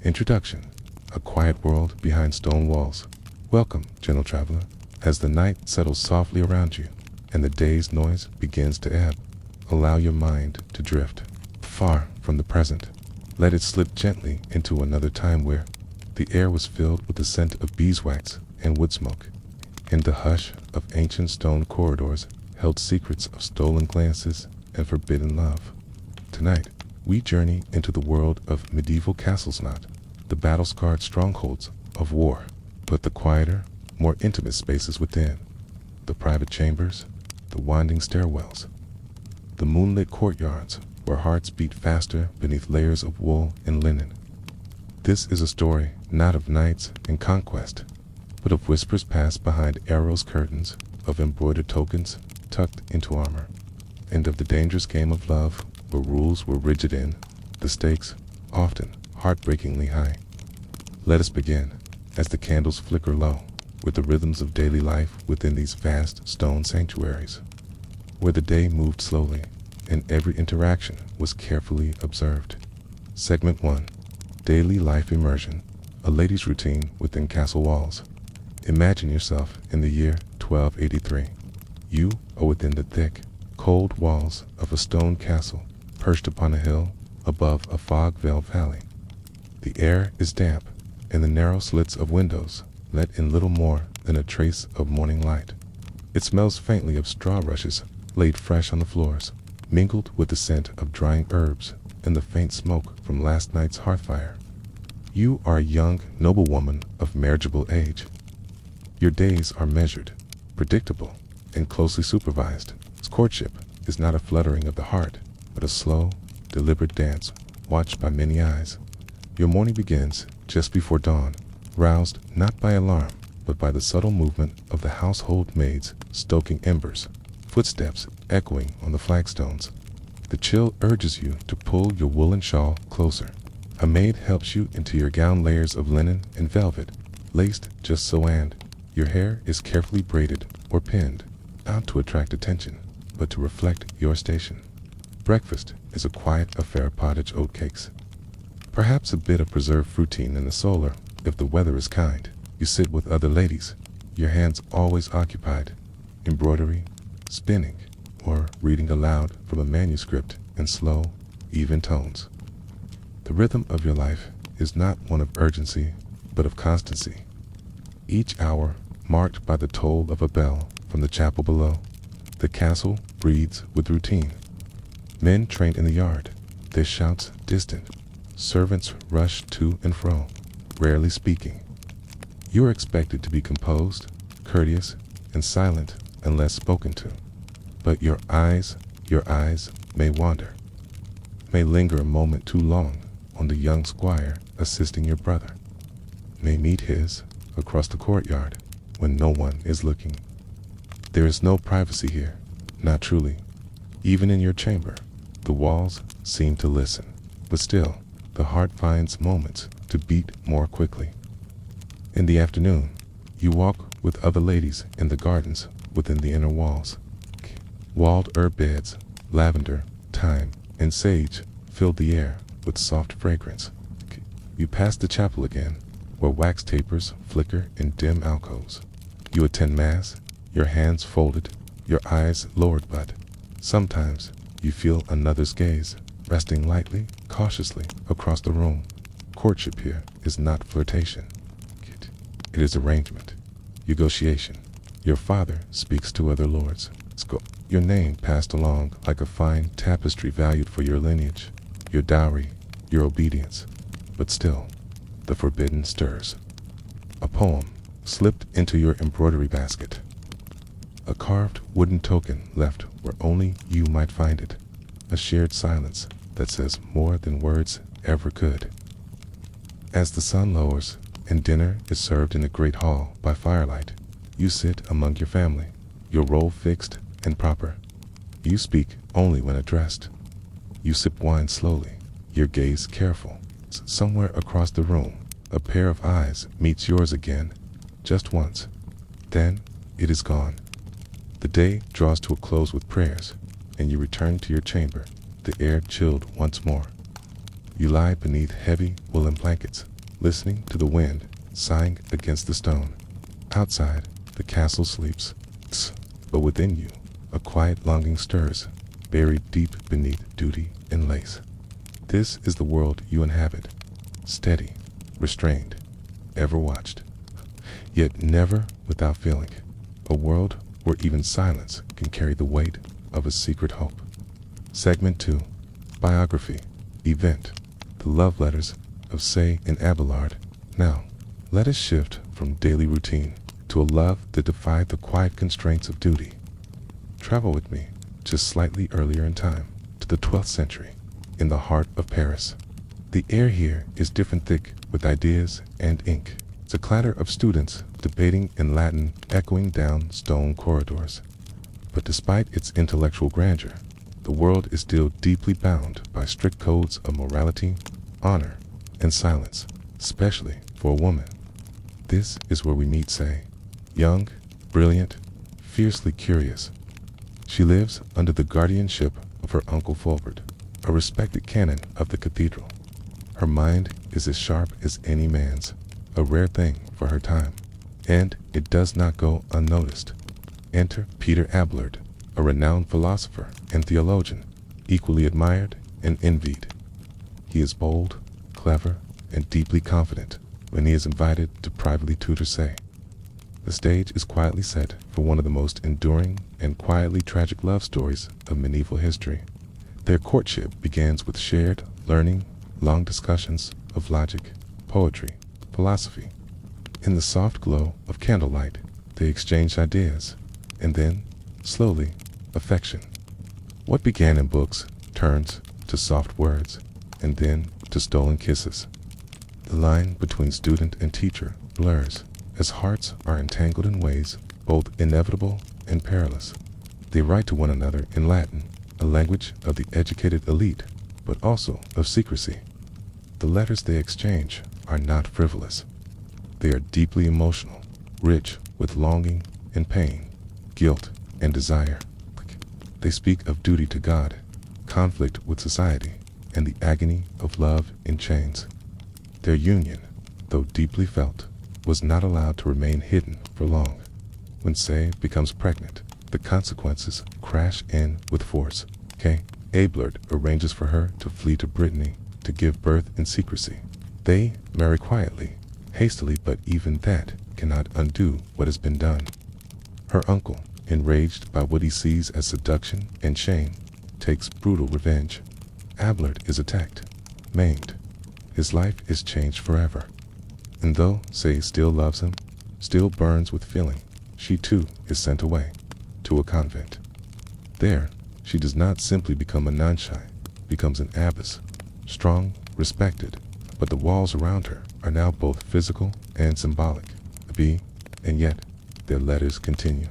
Introduction: a quiet world behind stone walls. Welcome, gentle traveler, as the night settles softly around you and the day's noise begins to ebb. Allow your mind to drift far from the present. Let it slip gently into another time where the air was filled with the scent of beeswax and wood smoke, and the hush of ancient stone corridors held secrets of stolen glances and forbidden love. Tonight, we journey into the world of medieval castles, not the battle-scarred strongholds of war, but the quieter, more intimate spaces within. The private chambers, the winding stairwells, the moonlit courtyards where hearts beat faster beneath layers of wool and linen. This is a story not of knights and conquest, but of whispers passed behind arrows' curtains, of embroidered tokens tucked into armor, and of the dangerous game of love where rules were rigid and the stakes often heartbreakingly high. Let us begin, as the candles flicker low, with the rhythms of daily life within these vast stone sanctuaries, where the day moved slowly and every interaction was carefully observed. Segment 1. Daily Life Immersion, a lady's routine within castle walls. Imagine yourself in the year 1283. You are within the thick, cold walls of a stone castle perched upon a hill above a fog-veiled valley. The air is damp, and the narrow slits of windows let in little more than a trace of morning light. It smells faintly of straw rushes laid fresh on the floors, mingled with the scent of drying herbs and the faint smoke from last night's hearth fire. You are a young noblewoman of marriageable age. Your days are measured, predictable, and closely supervised. Courtship is not a fluttering of the heart, but a slow, deliberate dance watched by many eyes. Your morning begins just before dawn, roused not by alarm, but by the subtle movement of the household maids stoking embers, footsteps echoing on the flagstones. The chill urges you to pull your woolen shawl closer. A maid helps you into your gown layers of linen and velvet, laced just so, and your hair is carefully braided or pinned, not to attract attention, but to reflect your station. Breakfast is a quiet affair of pottage oatcakes. Perhaps a bit of preserved fruitine in the solar, if the weather is kind. You sit with other ladies, your hands always occupied, embroidery, spinning, or reading aloud from a manuscript in slow, even tones. The rhythm of your life is not one of urgency, but of constancy. Each hour marked by the toll of a bell from the chapel below. The castle breathes with routine. Men train in the yard, their shouts distant. Servants rush to and fro, rarely speaking. You are expected to be composed, courteous, and silent unless spoken to. But your eyes may wander, may linger a moment too long on the young squire assisting your brother, may meet his across the courtyard when no one is looking. There is no privacy here, not truly. Even in your chamber, the walls seem to listen, but still, the heart finds moments to beat more quickly. In the afternoon, you walk with other ladies in the gardens within the inner walls. Walled herb beds, lavender, thyme, and sage fill the air with soft fragrance. You pass the chapel again, where wax tapers flicker in dim alcoves. You attend mass, your hands folded, your eyes lowered, but sometimes you feel another's gaze, resting lightly, cautiously across the room. Courtship here is not flirtation. It is arrangement, negotiation. Your father speaks to other lords. Your name passed along like a fine tapestry valued for your lineage, your dowry, your obedience. But still, the forbidden stirs. A poem slipped into your embroidery basket. A carved wooden token left where only you might find it. A shared silence that says more than words ever could. As the sun lowers and dinner is served in the great hall by firelight, you sit among your family, your role fixed and proper. You speak only when addressed. You sip wine slowly, your gaze careful. Somewhere across the room, a pair of eyes meets yours again, just once. Then it is gone. The day draws to a close with prayers, and you return to your chamber, the air chilled once more. You lie beneath heavy woolen blankets, listening to the wind sighing against the stone. Outside, the castle sleeps, but within you, a quiet longing stirs, buried deep beneath duty and lace. This is the world you inhabit, steady, restrained, ever watched, yet never without feeling. A world where even silence can carry the weight of a secret hope. Segment 2. Biography. Event. The love letters of Héloïse and Abelard. Now, let us shift from daily routine to a love that defied the quiet constraints of duty. Travel with me just slightly earlier in time, to the 12th century, in the heart of Paris. The air here is different, thick with ideas and ink. It's a clatter of students debating in Latin echoing down stone corridors. But despite its intellectual grandeur, the world is still deeply bound by strict codes of morality, honor, and silence, especially for a woman. This is where we meet Say, young, brilliant, fiercely curious. She lives under the guardianship of her uncle Fulbert, a respected canon of the cathedral. Her mind is as sharp as any man's, a rare thing for her time, and it does not go unnoticed. Enter Peter Abelard, a renowned philosopher and theologian, equally admired and envied. He is bold, clever, and deeply confident when he is invited to privately tutor Say. The stage is quietly set for one of the most enduring and quietly tragic love stories of medieval history. Their courtship begins with shared learning, long discussions of logic, poetry, philosophy. In the soft glow of candlelight, they exchange ideas, and then, slowly, affection. What began in books turns to soft words, and then to stolen kisses. The line between student and teacher blurs, as hearts are entangled in ways both inevitable and perilous. They write to one another in Latin, a language of the educated elite, but also of secrecy. The letters they exchange are not frivolous. They are deeply emotional, rich with longing and pain, guilt and desire. They speak of duty to God, conflict with society, and the agony of love in chains. Their union, though deeply felt, was not allowed to remain hidden for long. When Say becomes pregnant, the consequences crash in with force. Abelard arranges for her to flee to Brittany to give birth in secrecy. They marry quietly, hastily, but even that cannot undo what has been done. Her uncle, enraged by what he sees as seduction and shame, takes brutal revenge. Abelard is attacked, maimed. His life is changed forever. And though Say still loves him, still burns with feeling, she too is sent away, to a convent. There, she does not simply become a nun-shy, becomes an abbess, strong, respected, but the walls around her are now both physical and symbolic. And yet, their letters continue.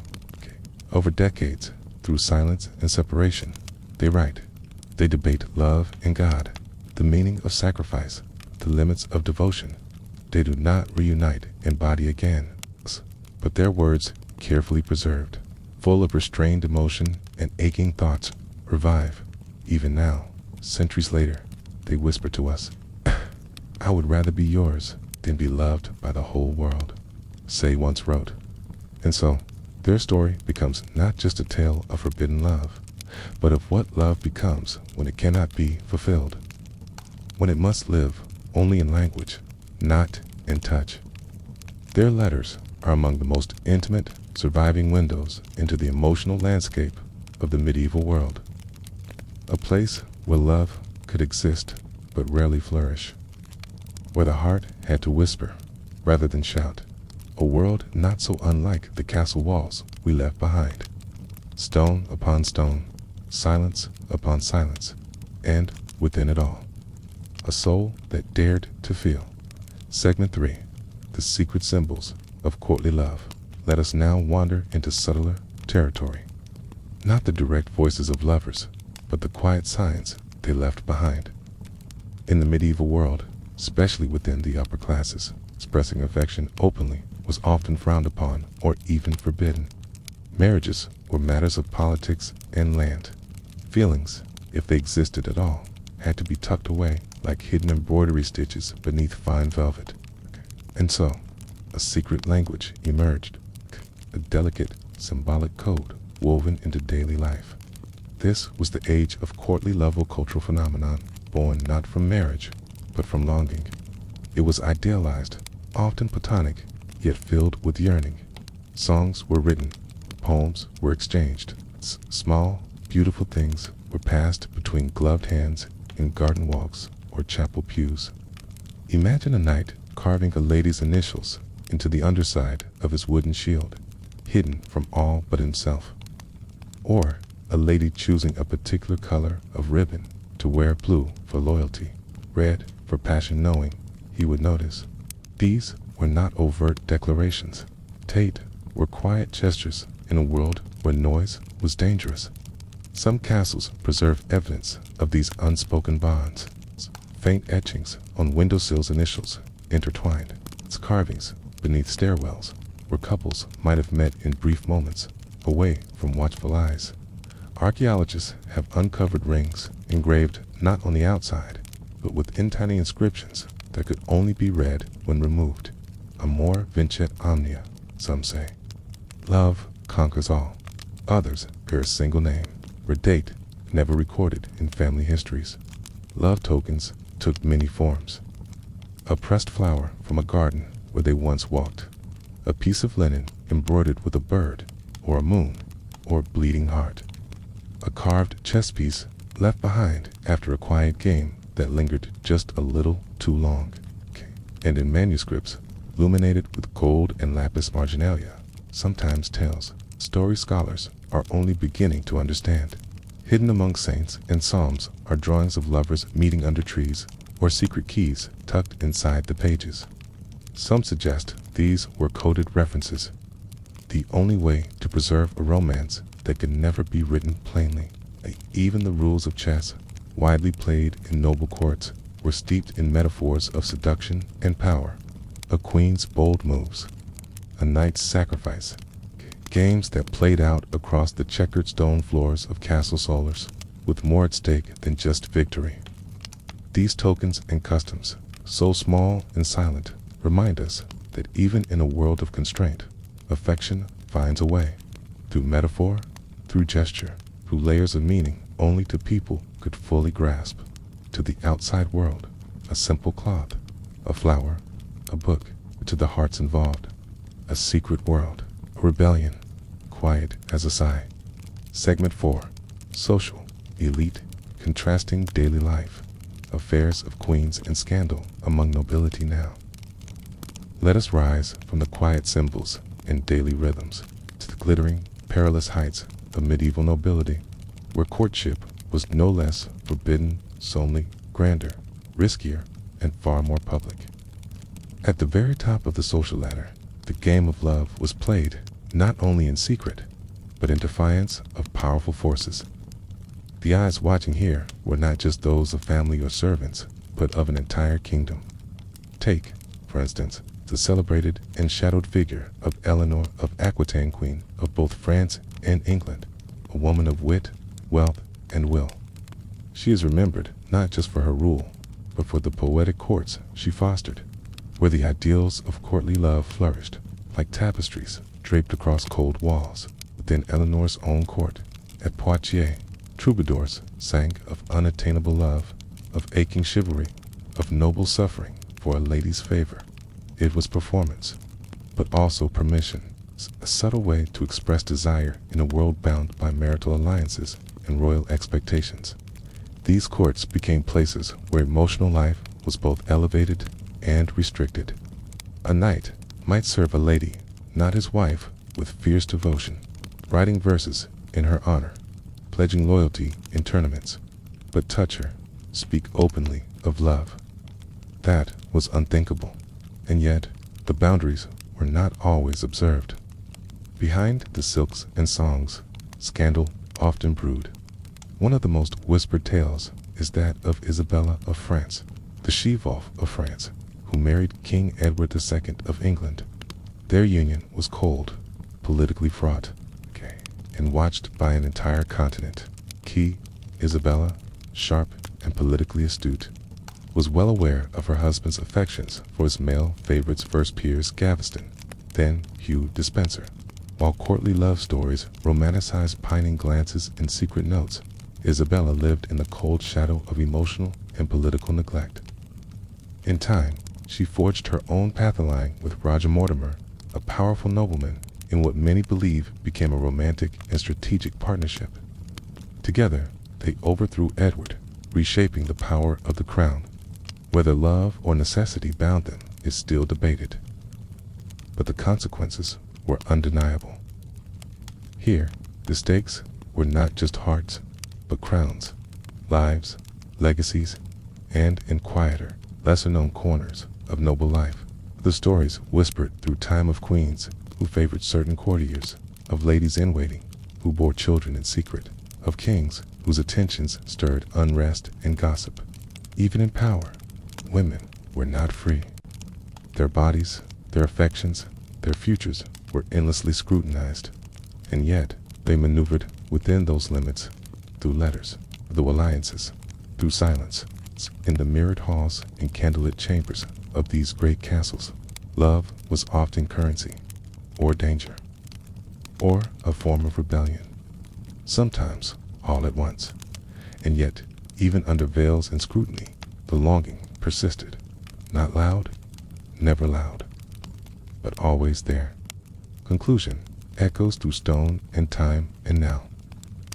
Over decades, through silence and separation, they write. They debate love and God, the meaning of sacrifice, the limits of devotion. They do not reunite in body again, but their words, carefully preserved, full of restrained emotion and aching thoughts, revive. Even now, centuries later, they whisper to us, "I would rather be yours than be loved by the whole world," Say once wrote. And so, their story becomes not just a tale of forbidden love, but of what love becomes when it cannot be fulfilled, when it must live only in language, not in touch. Their letters are among the most intimate, surviving windows into the emotional landscape of the medieval world. A place where love could exist but rarely flourish, where the heart had to whisper rather than shout. A world not so unlike the castle walls we left behind. Stone upon stone, silence upon silence, and within it all, a soul that dared to feel. Segment 3. The secret symbols of courtly love. Let us now wander into subtler territory. Not the direct voices of lovers, but the quiet signs they left behind. In the medieval world, especially within the upper classes, expressing affection openly was often frowned upon or even forbidden. Marriages were matters of politics and land. Feelings, if they existed at all, had to be tucked away like hidden embroidery stitches beneath fine velvet. And so, a secret language emerged, a delicate, symbolic code woven into daily life. This was the age of courtly love, a cultural phenomenon born not from marriage, but from longing. It was idealized, often platonic, yet filled with yearning. Songs were written, poems were exchanged, small, beautiful things were passed between gloved hands in garden walks or chapel pews. Imagine a knight carving a lady's initials into the underside of his wooden shield, hidden from all but himself. Or a lady choosing a particular color of ribbon to wear, blue for loyalty, red for passion, knowing he would notice. These were not overt declarations. Tate were quiet gestures in a world where noise was dangerous. Some castles preserve evidence of these unspoken bonds. Faint etchings on windowsills, initials intertwined. Its carvings beneath stairwells where couples might have met in brief moments away from watchful eyes. Archaeologists have uncovered rings engraved not on the outside, but within tiny inscriptions that could only be read when removed. Amor vincit omnia, some say. Love conquers all. Others bear a single name, or date never recorded in family histories. Love tokens took many forms. A pressed flower from a garden where they once walked. A piece of linen embroidered with a bird, or a moon, or bleeding heart. A carved chess piece left behind after a quiet game that lingered just a little too long. And in manuscripts, illuminated with gold and lapis marginalia, sometimes tales story scholars are only beginning to understand. Hidden among saints and psalms are drawings of lovers meeting under trees, or secret keys tucked inside the pages. Some suggest these were coded references, the only way to preserve a romance that could never be written plainly. Even the rules of chess, widely played in noble courts, were steeped in metaphors of seduction and power. A queen's bold moves, a knight's sacrifice, games that played out across the checkered stone floors of Castle Solars, with more at stake than just victory. These tokens and customs, so small and silent, remind us that even in a world of constraint, affection finds a way, through metaphor, through gesture, through layers of meaning only two people could fully grasp. To the outside world, a simple cloth, a flower, a book. To the hearts involved, a secret world, a rebellion, quiet as a sigh. Segment 4. Social, elite, contrasting daily life, affairs of queens and scandal among nobility now. Let us rise from the quiet symbols and daily rhythms to the glittering, perilous heights of medieval nobility, where courtship was no less forbidden, solely grander, riskier, and far more public. At the very top of the social ladder, the game of love was played not only in secret, but in defiance of powerful forces. The eyes watching here were not just those of family or servants, but of an entire kingdom. Take, for instance, the celebrated and shadowed figure of Eleanor of Aquitaine, Queen of both France and England, a woman of wit, wealth, and will. She is remembered not just for her rule, but for the poetic courts she fostered, where the ideals of courtly love flourished, like tapestries draped across cold walls. Within Eleanor's own court, at Poitiers, troubadours sang of unattainable love, of aching chivalry, of noble suffering for a lady's favor. It was performance, but also permission, a subtle way to express desire in a world bound by marital alliances and royal expectations. These courts became places where emotional life was both elevated and restricted. A knight might serve a lady, not his wife, with fierce devotion, writing verses in her honor, pledging loyalty in tournaments, but touch her, speak openly of love. That was unthinkable, and yet the boundaries were not always observed. Behind the silks and songs, scandal often brewed. One of the most whispered tales is that of Isabella of France, the she-wolf of France, who married King Edward II of England. Their union was cold, politically fraught, and watched by an entire continent. Isabella, sharp and politically astute, was well aware of her husband's affections for his male favorites first Piers Gaveston, then Hugh Despenser. While courtly love stories romanticized pining glances and secret notes, Isabella lived in the cold shadow of emotional and political neglect. In time, she forged her own path allying with Roger Mortimer, a powerful nobleman, in what many believe became a romantic and strategic partnership. Together, they overthrew Edward, reshaping the power of the crown. Whether love or necessity bound them is still debated, but the consequences were undeniable. Here, the stakes were not just hearts, but crowns, lives, legacies, and, in quieter, lesser-known corners of noble life, the stories whispered through time of queens who favored certain courtiers, of ladies-in-waiting who bore children in secret, of kings whose attentions stirred unrest and gossip. Even in power, women were not free. Their bodies, their affections, their futures were endlessly scrutinized, and yet they maneuvered within those limits through letters, through alliances, through silence. In the mirrored halls and candlelit chambers of these great castles, love was often currency, or danger, or a form of rebellion, sometimes all at once. And yet, even under veils and scrutiny, the longing persisted, not loud, never loud, but always there. Conclusion echoes through stone and time and now.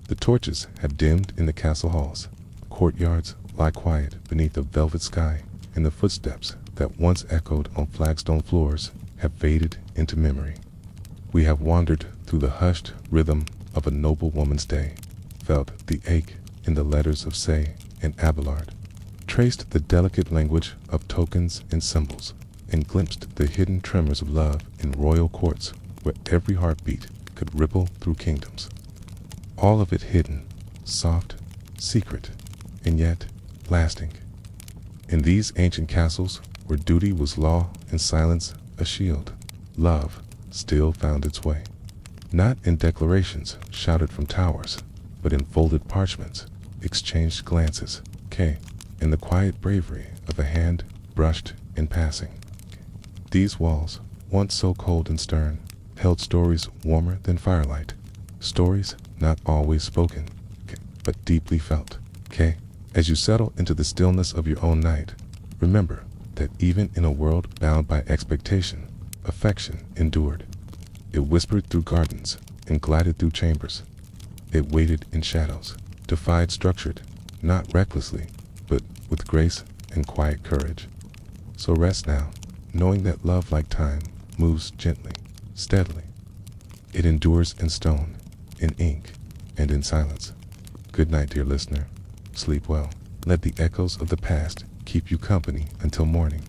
The torches have dimmed in the castle halls, courtyards lie quiet beneath a velvet sky, and the footsteps that once echoed on flagstone floors have faded into memory. We have wandered through the hushed rhythm of a noble woman's day, felt the ache in the letters of Say and Abelard, traced the delicate language of tokens and symbols, and glimpsed the hidden tremors of love in royal courts where every heartbeat could ripple through kingdoms. All of it hidden, soft, secret, and yet lasting. In these ancient castles, where duty was law and silence a shield, love still found its way. Not in declarations shouted from towers, but in folded parchments, exchanged glances, in the quiet bravery of a hand brushed in passing. These walls, once so cold and stern, held stories warmer than firelight, stories not always spoken, but deeply felt. As you settle into the stillness of your own night, remember that even in a world bound by expectation, affection endured. It whispered through gardens and glided through chambers. It waited in shadows, defied structured, not recklessly, but with grace and quiet courage. So rest now, knowing that love, like time, moves gently, steadily. It endures in stone, in ink, and in silence. Good night, dear listener. Sleep well. Let the echoes of the past keep you company until morning.